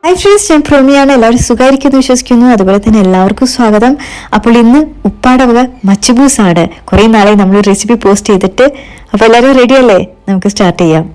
Hi friends, ഞാൻ പ്രോമിയാണ്. എല്ലാവരും സുഖമായിരിക്കുന്നു വിശ്വസിക്കുന്നു. അതുപോലെ തന്നെ എല്ലാവർക്കും സ്വാഗതം. അപ്പോൾ ഇന്ന് ഉപ്പാടെ വക മച്ച്ബൂസ് ആണ്. കുറേ നാളെ നമ്മൾ റെസിപ്പി പോസ്റ്റ് ചെയ്തിട്ട്. അപ്പോൾ എല്ലാവരും റെഡി അല്ലേ? നമുക്ക് സ്റ്റാർട്ട് ചെയ്യാം.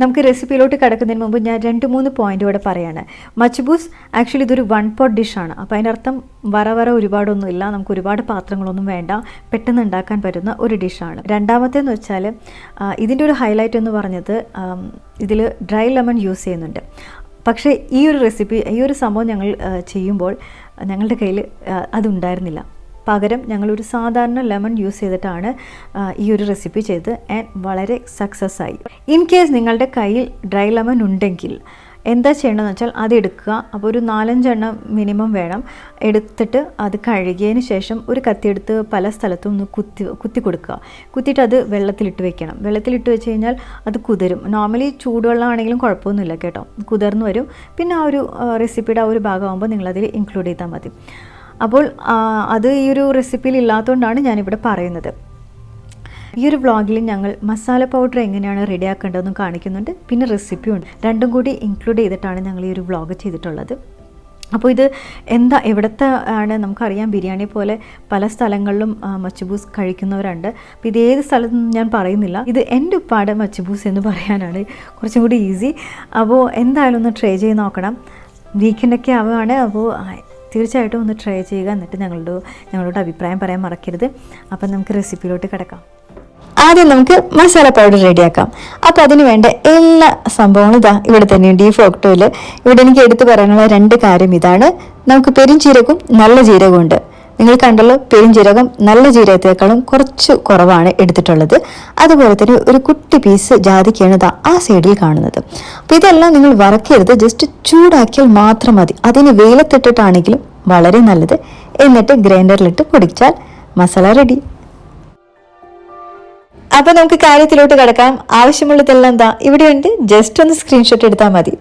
നമുക്ക് റെസിപ്പിയിലോട്ട് കിടക്കുന്നതിന് മുമ്പ് ഞാൻ 2-3 പോയിന്റ് ഇവിടെ പറയാണ്. മച്ച്ബൂസ് ആക്ച്വലി ഇതൊരു 1 pot ഡിഷാണ്. അപ്പോൾ അതിൻ്റെ അർത്ഥം വര ഒരുപാടൊന്നുമില്ല, നമുക്ക് ഒരുപാട് പാത്രങ്ങളൊന്നും വേണ്ട, പെട്ടെന്ന് ഉണ്ടാക്കാൻ പറ്റുന്ന ഒരു ഡിഷാണ്. രണ്ടാമത്തേന്ന് വെച്ചാൽ ഇതിൻ്റെ ഒരു ഹൈലൈറ്റ് എന്ന് പറഞ്ഞത് ഇതിൽ ഡ്രൈ ലെമൺ യൂസ് ചെയ്യുന്നുണ്ട്. പക്ഷേ ഈ ഒരു റെസിപ്പി, ഈ ഒരു സംഭവം ഞങ്ങൾ ചെയ്യുമ്പോൾ ഞങ്ങളുടെ കയ്യിൽ അതുണ്ടായിരുന്നില്ല. പകരം ഞങ്ങളൊരു സാധാരണ ലെമൺ യൂസ് ചെയ്തിട്ടാണ് ഈ ഒരു റെസിപ്പി ചെയ്ത് വളരെ സക്സസ് ആയി. ഇൻ കേസ് നിങ്ങളുടെ കയ്യിൽ ഡ്രൈ ലെമൺ ഉണ്ടെങ്കിൽ എന്താ ചെയ്യേണ്ടതെന്ന് വെച്ചാൽ അത് എടുക്കുക. അപ്പോൾ ഒരു 4-5 എണ്ണം മിനിമം വേണം. എടുത്തിട്ട് അത് കഴുകിയതിന് ശേഷം ഒരു കത്തിയെടുത്ത് പല സ്ഥലത്തും ഒന്ന് കുത്തി കൊടുക്കുക. കുത്തിയിട്ട് അത് വെള്ളത്തിലിട്ട് വെക്കണം. വെള്ളത്തിലിട്ട് വെച്ച് കഴിഞ്ഞാൽ അത് കുതിരും. നോർമലി ചൂടുവെള്ളമാണെങ്കിലും കുഴപ്പമൊന്നുമില്ല കേട്ടോ, കുതിർന്ന് വരും. പിന്നെ ആ ഒരു റെസിപ്പിയുടെ ആ ഒരു ഭാഗമാകുമ്പോൾ നിങ്ങളതിൽ ഇൻക്ലൂഡ് ചെയ്താൽ മതി. അപ്പോൾ അത് ഈ ഒരു റെസിപ്പിയിൽ ഇല്ലാത്തതുകൊണ്ടാണ് ഞാനിവിടെ പറയുന്നത്. ഈ ഒരു വ്ളോഗിൽ ഞങ്ങൾ മസാല പൗഡർ എങ്ങനെയാണ് റെഡിയാക്കേണ്ടതെന്നും കാണിക്കുന്നുണ്ട്, പിന്നെ റെസിപ്പിയുണ്ട്. രണ്ടും കൂടി ഇൻക്ലൂഡ് ചെയ്തിട്ടാണ് ഞങ്ങൾ ഈ ഒരു വ്ളോഗ് ചെയ്തിട്ടുള്ളത്. അപ്പോൾ ഇത് എവിടുത്തെ ആണ് നമുക്കറിയാം, ബിരിയാണി പോലെ പല സ്ഥലങ്ങളിലും മച്ച്ബൂസ് കഴിക്കുന്നവരുണ്ട്. അപ്പോൾ ഇത് ഏത് സ്ഥലത്തൊന്നും ഞാൻ പറയുന്നില്ല, ഇത് എൻ്റെ ഉപ്പാടെ മച്ച്ബൂസ് എന്ന് പറയാനാണ് കുറച്ചും കൂടി ഈസി. അപ്പോൾ എന്തായാലും ഒന്ന് ട്രൈ ചെയ്ത് നോക്കണം. വീക്കെൻഡൊക്കെ ആവുകയാണ്, അപ്പോൾ തീർച്ചയായിട്ടും ഒന്ന് ട്രൈ ചെയ്യുക. എന്നിട്ട് ഞങ്ങളോട് അഭിപ്രായം പറയാൻ മറക്കരുത്. അപ്പം നമുക്ക് റെസിപ്പിയിലോട്ട് കിടക്കാം. ആദ്യം നമുക്ക് മസാല പൗഡർ റെഡിയാക്കാം. അപ്പോൾ അതിന് വേണ്ട എല്ലാ സംഭവങ്ങളും ഇതാ ഇവിടെ തന്നെയുണ്ട് ഈ ഫോട്ടോയിൽ. ഇവിടെ എനിക്ക് എടുത്തു പറയാനുള്ള 2 കാര്യം ഇതാണ്. നമുക്ക് പെരുംജീരകവും നല്ല ജീരകവും ഉണ്ട്. നിങ്ങൾ കണ്ടല്ലോ, പെരുംജീരകം നല്ല ജീരകത്തേക്കാളും കുറച്ച് കുറവാണ് എടുത്തിട്ടുള്ളത്. അതുപോലെ തന്നെ ഒരു കുട്ടി പീസ് ജാതിക്കയാണ് ആ സൈഡിൽ കാണുന്നത്. അപ്പോൾ ഇതെല്ലാം നിങ്ങൾ വറക്കരുത്, ജസ്റ്റ് ചൂടാക്കിയാൽ മാത്രം മതി. അതിന് വെയിലത്തിട്ടിട്ടാണെങ്കിലും വളരെ നല്ലത്. എന്നിട്ട് ഗ്രൈൻഡറിലിട്ട് പൊടിച്ചാൽ മസാല റെഡി. അപ്പോൾ നമുക്ക് കാര്യത്തിലോട്ട് കിടക്കാം. ആവശ്യമുള്ളതെല്ലാം എന്താ ഇവിടെയുണ്ട്, ജസ്റ്റ് ഒന്ന് സ്ക്രീൻഷോട്ട് എടുത്താൽ മതി.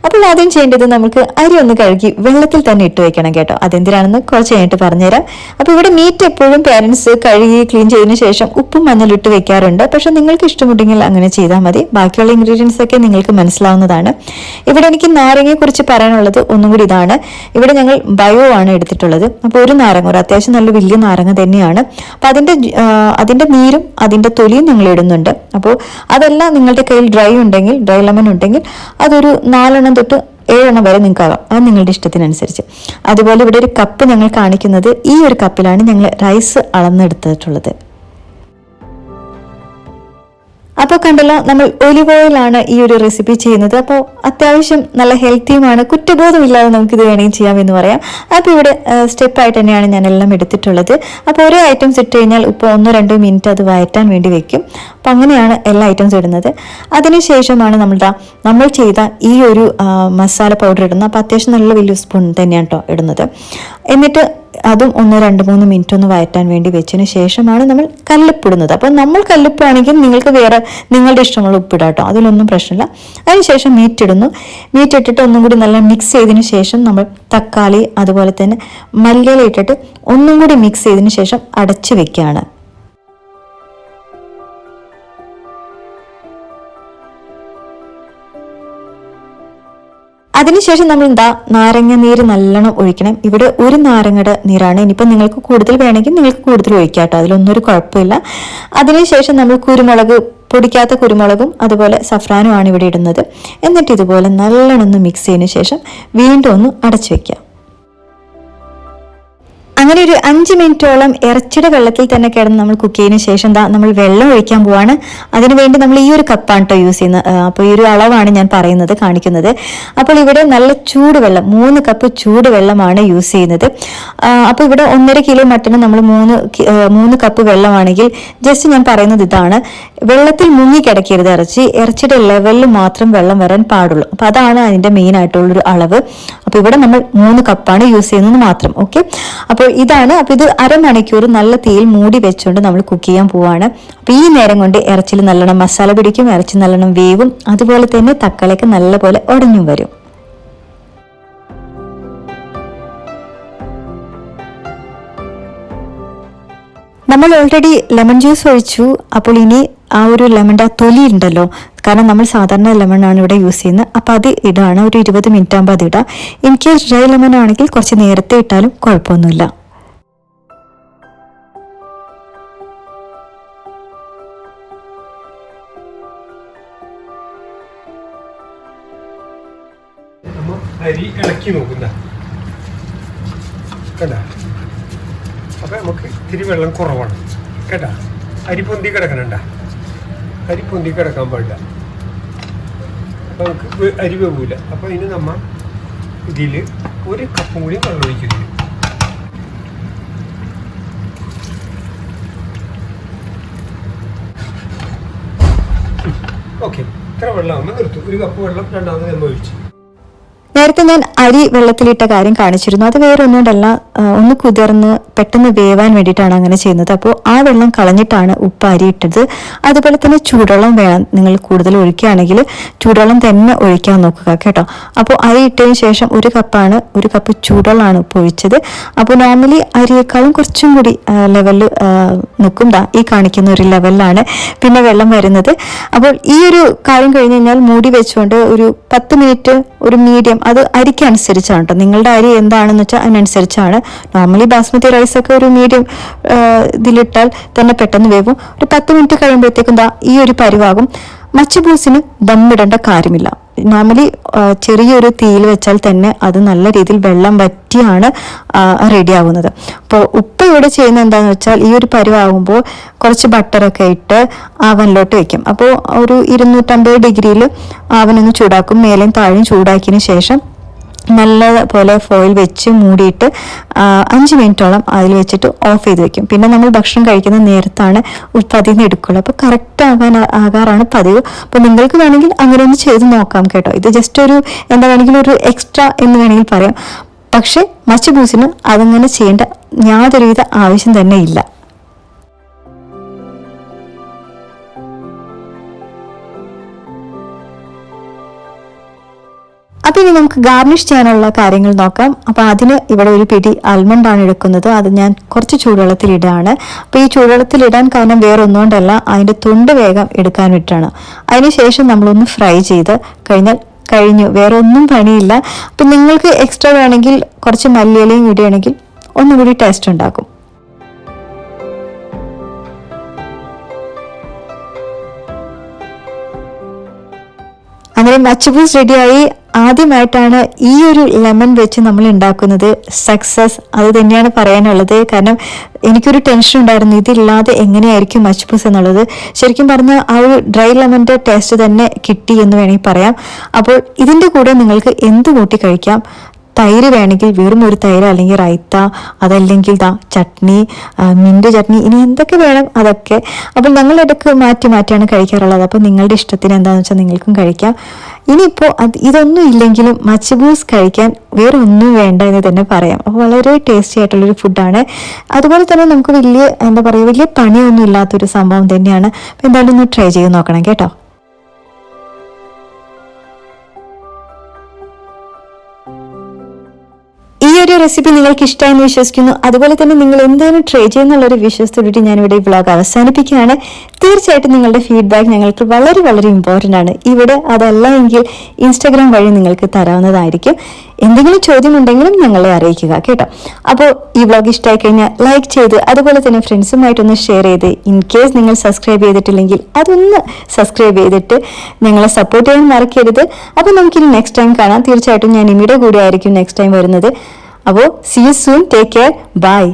അപ്പോൾ ആദ്യം ചെയ്യേണ്ടത് നമുക്ക് അരി ഒന്ന് കഴുകി വെള്ളത്തിൽ തന്നെ ഇട്ട് വെക്കണം കേട്ടോ. അതെന്തിനാണെന്ന് കുറച്ച് കഴിഞ്ഞിട്ട് പറഞ്ഞുതരാം. അപ്പോൾ ഇവിടെ മീറ്റ് എപ്പോഴും പേരൻസ് കഴുകി ക്ലീൻ ചെയ്തതിന് ശേഷം ഉപ്പും മഞ്ഞളും ഇട്ട് വെക്കാറുണ്ട്. പക്ഷെ നിങ്ങൾക്ക് ഇഷ്ടമുണ്ടെങ്കിൽ അങ്ങനെ ചെയ്താൽ മതി. ബാക്കിയുള്ള ഇൻഗ്രീഡിയൻസ് ഒക്കെ നിങ്ങൾക്ക് മനസ്സിലാവുന്നതാണ്. ഇവിടെ എനിക്ക് നാരങ്ങയെ കുറിച്ച് പറയാനുള്ളത് ഒന്നും കൂടി ഇതാണ്. ഇവിടെ ഞങ്ങൾ ബയോ ആണ് എടുത്തിട്ടുള്ളത്. അപ്പോൾ ഒരു അത്യാവശ്യം നല്ല വലിയ നാരങ്ങ തന്നെയാണ്. അപ്പോൾ അതിന്റെ നീരും അതിന്റെ തൊലിയും ഞങ്ങൾ ഇടുന്നുണ്ട്. അപ്പോൾ അതെല്ലാം നിങ്ങളുടെ കയ്യിൽ ഡ്രൈ ലെമൺ ഉണ്ടെങ്കിൽ അതൊരു 4 തൊട്ട് 7 വരെ നിങ്ങൾക്കാകാം. അത് നിങ്ങളുടെ ഇഷ്ടത്തിനനുസരിച്ച്. അതുപോലെ ഇവിടെ ഒരു കപ്പ് ഞങ്ങൾ കാണിക്കുന്നത്, ഈ ഒരു കപ്പിലാണ് ഞങ്ങൾ റൈസ് അളന്നെടുത്തിട്ടുള്ളത്. അപ്പോൾ കണ്ടല്ലോ, നമ്മൾ ഒലിവ് ഓയിലാണ് ഈ ഒരു റെസിപ്പി ചെയ്യുന്നത്. അപ്പോൾ അത്യാവശ്യം നല്ല ഹെൽത്തിയുമാണ്, കുറ്റബോധമില്ലാതെ നമുക്കിത് വേണമെങ്കിൽ ചെയ്യാമെന്ന് പറയാം. അപ്പോൾ ഇവിടെ സ്റ്റെപ്പായിട്ട് തന്നെയാണ് ഞാൻ എല്ലാം എടുത്തിട്ടുള്ളത്. അപ്പോൾ ഓരോ ഐറ്റംസ് ഇട്ട് കഴിഞ്ഞാൽ ഇപ്പോൾ 1-2 മിനിറ്റ് അത് വഴറ്റാൻ വേണ്ടി വെക്കും. അപ്പം അങ്ങനെയാണ് എല്ലാ ഐറ്റംസും ഇടുന്നത്. അതിനുശേഷമാണ് നമ്മൾ ചെയ്ത ഈ ഒരു മസാല പൗഡർ ഇടുന്നത്. അപ്പോൾ അത്യാവശ്യം നല്ല വലിയ സ്പൂൺ തന്നെയാണ് കേട്ടോ ഇടുന്നത്. എന്നിട്ട് അതും 1-2-3 മിനിറ്റ് ഒന്ന് വഴറ്റാൻ വേണ്ടി വെച്ചതിന് ശേഷമാണ് നമ്മൾ കല്ലുപ്പിടുന്നത്. അപ്പോൾ നമ്മൾ കല്ലുപ്പാണെങ്കിൽ നിങ്ങൾക്ക് വേറെ നിങ്ങളുടെ ഇഷ്ടമുള്ള ഉപ്പിടാം കേട്ടോ, അതിലൊന്നും പ്രശ്നമില്ല. അതിനുശേഷം മീറ്റ് ഇടുന്നു. മീറ്റ് ഇട്ടിട്ട് ഒന്നും കൂടി നല്ല മിക്സ് ചെയ്തതിന് ശേഷം നമ്മൾ തക്കാളി അതുപോലെ തന്നെ മല്ലിയില ഇട്ടിട്ട് ഒന്നും കൂടി മിക്സ് ചെയ്തതിന് ശേഷം അടച്ചു വെക്കുകയാണ്. അതിനുശേഷം നമ്മൾ നാരങ്ങ നീര് നല്ലോണം ഒഴിക്കണം. ഇവിടെ ഒരു നാരങ്ങയുടെ നീരാണ്. ഇനിയിപ്പോൾ നിങ്ങൾക്ക് കൂടുതൽ വേണമെങ്കിൽ നിങ്ങൾക്ക് കൂടുതൽ ഒഴിക്കാം കേട്ടോ, അതിലൊന്നും ഒരു കുഴപ്പമില്ല. അതിനുശേഷം നമ്മൾ പൊടിക്കാത്ത കുരുമുളകും അതുപോലെ സഫ്രാനുമാണ് ഇവിടെ ഇടുന്നത്. എന്നിട്ട് ഇതുപോലെ നല്ലോണം ഒന്ന് മിക്സ് ചെയ്തതിന് ശേഷം വീണ്ടും ഒന്ന് അടച്ചു വെക്കാം. അങ്ങനെ ഒരു 5 മിനിറ്റോളം ഇറച്ചിയുടെ വെള്ളത്തിൽ തന്നെ കിടന്ന് നമ്മൾ കുക്ക് ചെയ്തതിന് ശേഷം നമ്മൾ വെള്ളം ഒഴിക്കാൻ പോവാണ്. അതിനുവേണ്ടി നമ്മൾ ഈ ഒരു കപ്പാണ് കേട്ടോ യൂസ് ചെയ്യുന്നത്. അപ്പോൾ ഈ ഒരു അളവാണ് ഞാൻ കാണിക്കുന്നത്. അപ്പോൾ ഇവിടെ നല്ല ചൂടുവെള്ളം, 3 കപ്പ് ചൂടുവെള്ളമാണ് യൂസ് ചെയ്യുന്നത്. അപ്പോൾ ഇവിടെ 1.5 കിലോ മട്ടന് നമ്മൾ 3 കപ്പ് വെള്ളമാണെങ്കിൽ ജസ്റ്റ് ഞാൻ പറയുന്നത് ഇതാണ്, വെള്ളത്തിൽ മുങ്ങി കിടക്കരുത് ഇറച്ചിയുടെ ലെവലിൽ മാത്രം വെള്ളം വരാൻ പാടുള്ളൂ. അപ്പോൾ അതാണ് അതിൻ്റെ മെയിൻ ആയിട്ടുള്ളൊരു അളവ്. അപ്പോൾ ഇവിടെ നമ്മൾ 3 കപ്പാണ് യൂസ് ചെയ്യുന്നത് മാത്രം. ഓക്കെ, അപ്പോൾ ഇതാണ്. അപ്പോൾ ഇത് അരമണിക്കൂർ നല്ല തീയിൽ മൂടി വെച്ചുകൊണ്ട് നമ്മൾ കുക്ക് ചെയ്യാൻ പോവാണ്. അപ്പോൾ ഈ നേരം കൊണ്ട് ഇറച്ചിയിൽ നല്ലോണം മസാല പിടിക്കും, ഇറച്ചി നല്ലോണം വേവും, അതുപോലെ തന്നെ തക്കാളിയൊക്കെ നല്ലപോലെ ഉടഞ്ഞും വരും. നമ്മൾ ഓൾറെഡി ലെമൺ ജ്യൂസ് ഒഴിച്ചു. അപ്പോൾ ഇനി ആ ഒരു ലെമണിൻ്റെ ആ തൊലി ഉണ്ടല്ലോ, കാരണം നമ്മൾ സാധാരണ ലെമൺ ആണ് ഇവിടെ യൂസ് ചെയ്യുന്നത്, അപ്പോൾ അത് ഇടാണ്. ഒരു 20 മിനിറ്റ് ആകുമ്പോൾ അത് ഇടാം. എനിക്ക് ഡ്രൈ ലെമൺ ആണെങ്കിൽ കുറച്ച് നേരത്തെ ഇട്ടാലും കുഴപ്പമൊന്നുമില്ല. അരി ഇളക്കി നോക്കുന്ന കേട്ടാ. അപ്പം നമുക്ക് ഇത്തിരി വെള്ളം കുറവാണ് കേട്ടാ. അരി പൊന്തി കിടക്കണണ്ട, അരി പൊന്തി കിടക്കാൻ പാടില്ല. അപ്പം നമുക്ക് അരി വേവൂല. അപ്പോൾ ഇനി നമ്മൾ ഇതിൽ 1 കപ്പും കൂടി വെള്ളം ഒഴിക്കുന്നത്. ഓക്കെ, ഇത്ര വെള്ളമാകുമ്പോൾ നിർത്തും. 1 കപ്പ് വെള്ളം രണ്ടാമത് നമ്മൾ ഒഴിച്ചു. നേരത്തെ ഞാൻ അരി വെള്ളത്തിലിട്ട കാര്യം കാണിച്ചിരുന്നു. അത് വേറെ ഒന്നുകൊണ്ടല്ല, ഒന്ന് കുതിർന്ന് പെട്ടെന്ന് വേവാൻ വേണ്ടിയിട്ടാണ് അങ്ങനെ ചെയ്യുന്നത്. അപ്പോൾ ആ വെള്ളം കളഞ്ഞിട്ടാണ് ഉപ്പ് അരി ഇട്ടത്. അതുപോലെ തന്നെ ചൂടുവെള്ളം വേണം. നിങ്ങൾ കൂടുതൽ ഒഴിക്കുകയാണെങ്കിൽ ചൂടുവെള്ളം തന്നെ ഒഴിക്കാൻ നോക്കുക കേട്ടോ. അപ്പോൾ അരി ഇട്ടതിന് ശേഷം 1 കപ്പ് ചൂടുവെള്ളമാണ് ഉപ്പ് ഒഴിച്ചത്. അപ്പോൾ നോർമലി അരിയേക്കാളും കുറച്ചും കൂടി ലെവലിൽ നിൽക്കും. ഈ കാണിക്കുന്ന ഒരു ലെവലിലാണ് പിന്നെ വെള്ളം വരുന്നത്. അപ്പോൾ ഈ ഒരു കാര്യം കഴിഞ്ഞ് കഴിഞ്ഞാൽ മൂടി വെച്ചുകൊണ്ട് ഒരു 10 മിനിറ്റ്, ഒരു മീഡിയം, അത് അരിക്ക് അനുസരിച്ചാണ് കേട്ടോ. നിങ്ങളുടെ അരി എന്താണെന്ന് വെച്ചാൽ അതിനനുസരിച്ചാണ്. നോർമലി ബാസ്മതി റൈസ് ഒക്കെ ഒരു മീഡിയം ഇതിലിട്ടാൽ തന്നെ പെട്ടെന്ന് വേവും. ഒരു 10 മിനിറ്റ് കഴിയുമ്പോഴത്തേക്കും ഈ ഒരു പരിവാകും. മച്ച്ബൂസിന് ദമ്മിടേണ്ട കാര്യമില്ല. നോർമലി ചെറിയൊരു തീയിൽ വെച്ചാൽ തന്നെ അത് നല്ല രീതിയിൽ വെള്ളം വറ്റിയാണ് റെഡി ആവുന്നത്. അപ്പോൾ ഉപ്പ് ഇവിടെ ചെയ്യുന്നത് എന്താണെന്ന് വെച്ചാൽ ഈ ഒരു പരിവാകുമ്പോൾ കുറച്ച് ബട്ടറൊക്കെ ഇട്ട് ആവനിലോട്ട് വെക്കും. അപ്പോൾ ഒരു 250 ഡിഗ്രിയിൽ ആവനൊന്ന് ചൂടാക്കും. മേലെയും താഴെയും ചൂടാക്കിയതിന് ശേഷം നല്ലപോലെ ഫോയിൽ വെച്ച് മൂടിയിട്ട് 5 മിനിറ്റോളം അതിൽ വെച്ചിട്ട് ഓഫ് ചെയ്ത് വെക്കും. പിന്നെ നമ്മൾ ഭക്ഷണം കഴിക്കുന്ന നേരത്താണ് അതിൽ നിന്ന് എടുക്കുള്ളൂ. അപ്പോൾ കറക്റ്റ് ആകാറാണ് പതിവ്. അപ്പോൾ നിങ്ങൾക്ക് വേണമെങ്കിൽ അങ്ങനെ ഒന്ന് ചെയ്ത് നോക്കാം കേട്ടോ. ഇത് ജസ്റ്റ് ഒരു എന്താ വേണമെങ്കിൽ ഒരു എക്സ്ട്രാ എന്ന് വേണമെങ്കിൽ പറയാം. പക്ഷേ മച്ച്ബൂസിന് അതങ്ങനെ ചെയ്യേണ്ട യാതൊരുവിധ ആവശ്യം തന്നെ ഇല്ല. അപ്പോൾ ഇനി നമുക്ക് ഗാർണിഷ് ചെയ്യാനുള്ള കാര്യങ്ങൾ നോക്കാം. അപ്പോൾ അതിന് ഇവിടെ ഒരു പിടി ആൽമണ്ട് ആണ് എടുക്കുന്നത്. അത് ഞാൻ കുറച്ച് ചൂടുവെള്ളത്തിലിടാണ്. അപ്പോൾ ഈ ചൂടുവെള്ളത്തിലിടാൻ കാരണം വേറെ ഒന്നുകൊണ്ടല്ല, അതിൻ്റെ തൊണ്ട് വേഗം എടുക്കാൻ വേണ്ടിയിട്ടാണ്. അതിനുശേഷം നമ്മളൊന്ന് ഫ്രൈ ചെയ്ത് കഴിഞ്ഞു. വേറെ ഒന്നും പണിയില്ല. അപ്പം നിങ്ങൾക്ക് എക്സ്ട്രാ വേണമെങ്കിൽ കുറച്ച് മല്ലിയിലയും ഇടുകയാണെങ്കിൽ ഒന്നുകൂടി ടേസ്റ്റ് ഉണ്ടാക്കും. അങ്ങനെ മച്ച്ബൂസ് റെഡിയായി. ആദ്യമായിട്ടാണ് ഈ ഒരു ലെമൺ വെച്ച് നമ്മൾ ഉണ്ടാക്കുന്നത്. സക്സസ് അത് തന്നെയാണ് പറയാനുള്ളത്. കാരണം എനിക്കൊരു ടെൻഷൻ ഉണ്ടായിരുന്നു, ഇതില്ലാതെ എങ്ങനെയായിരിക്കും മച്ച്ബൂസ് എന്നുള്ളത്. ശരിക്കും പറഞ്ഞാൽ ആ ഒരു ഡ്രൈ ലെമണിൻ്റെ ടേസ്റ്റ് തന്നെ കിട്ടി എന്ന് വേണമെങ്കിൽ പറയാം. അപ്പോൾ ഇതിൻ്റെ കൂടെ നിങ്ങൾക്ക് എന്ത് കൂട്ടി കഴിക്കാം. തൈര് വേണമെങ്കിൽ വെറും ഒരു തൈര്, അല്ലെങ്കിൽ റൈത്ത, അതല്ലെങ്കിൽ ചട്നി, മിൻറ്റ് ചട്നി, ഇനി എന്തൊക്കെ വേണം അതൊക്കെ. അപ്പോൾ ഞങ്ങളിടയ്ക്ക് മാറ്റിയാണ് കഴിക്കാറുള്ളത്. അപ്പോൾ നിങ്ങളുടെ ഇഷ്ടത്തിന് എന്താണെന്ന് വെച്ചാൽ നിങ്ങൾക്കും കഴിക്കാം. ഇനിയിപ്പോൾ ഇതൊന്നും ഇല്ലെങ്കിലും മച്ച്ബൂസ് കഴിക്കാൻ വേറെ ഒന്നും വേണ്ട എന്ന് തന്നെ പറയാം. അപ്പോൾ വളരെ ടേസ്റ്റി ആയിട്ടുള്ളൊരു ഫുഡാണ്. അതുപോലെ തന്നെ നമുക്ക് വലിയ പണിയൊന്നും ഇല്ലാത്തൊരു സംഭവം തന്നെയാണ്. അപ്പോൾ എന്തായാലും ഒന്ന് ട്രൈ ചെയ്ത് നോക്കണം കേട്ടോ. ഈ ഒരു റെസിപ്പി നിങ്ങൾക്ക് ഇഷ്ടമായെന്ന് വിശ്വസിക്കുന്നു. അതുപോലെ തന്നെ നിങ്ങൾ എന്തായാലും ട്രൈ ചെയ്യുന്നുള്ളൊരു വിശ്വാസത്തോടെ ഞാനിവിടെ ഈ വ്ളോഗ് അവസാനിപ്പിക്കുകയാണ്. തീർച്ചയായിട്ടും നിങ്ങളുടെ ഫീഡ്ബാക്ക് ഞങ്ങൾക്ക് വളരെ വളരെ ഇമ്പോർട്ടൻ്റ് ആണ്. ഇവിടെ അതല്ല എങ്കിൽ ഇൻസ്റ്റാഗ്രാം വഴി നിങ്ങൾക്ക് തരാവുന്നതായിരിക്കും. എന്തെങ്കിലും ചോദ്യമുണ്ടെങ്കിലും ഞങ്ങളെ അറിയിക്കുക കേട്ടോ. അപ്പോൾ ഈ വ്ളോഗ് ഇഷ്ടമായി കഴിഞ്ഞാൽ ലൈക്ക് ചെയ്ത് അതുപോലെ തന്നെ ഫ്രണ്ട്സുമായിട്ടൊന്ന് ഷെയർ ചെയ്ത്, ഇൻ കേസ് നിങ്ങൾ സബ്സ്ക്രൈബ് ചെയ്തിട്ടില്ലെങ്കിൽ അതൊന്ന് സബ്സ്ക്രൈബ് ചെയ്തിട്ട് ഞങ്ങളെ സപ്പോർട്ട് ചെയ്യാൻ മറക്കരുത്. അപ്പോൾ നമുക്കിനി നെക്സ്റ്റ് ടൈം കാണാം. തീർച്ചയായിട്ടും ഞാൻ ഇമിയുടെ കൂടെ ആയിരിക്കും നെക്സ്റ്റ് ടൈം വരുന്നത്. അപ്പോൾ see you soon. Take care. Bye.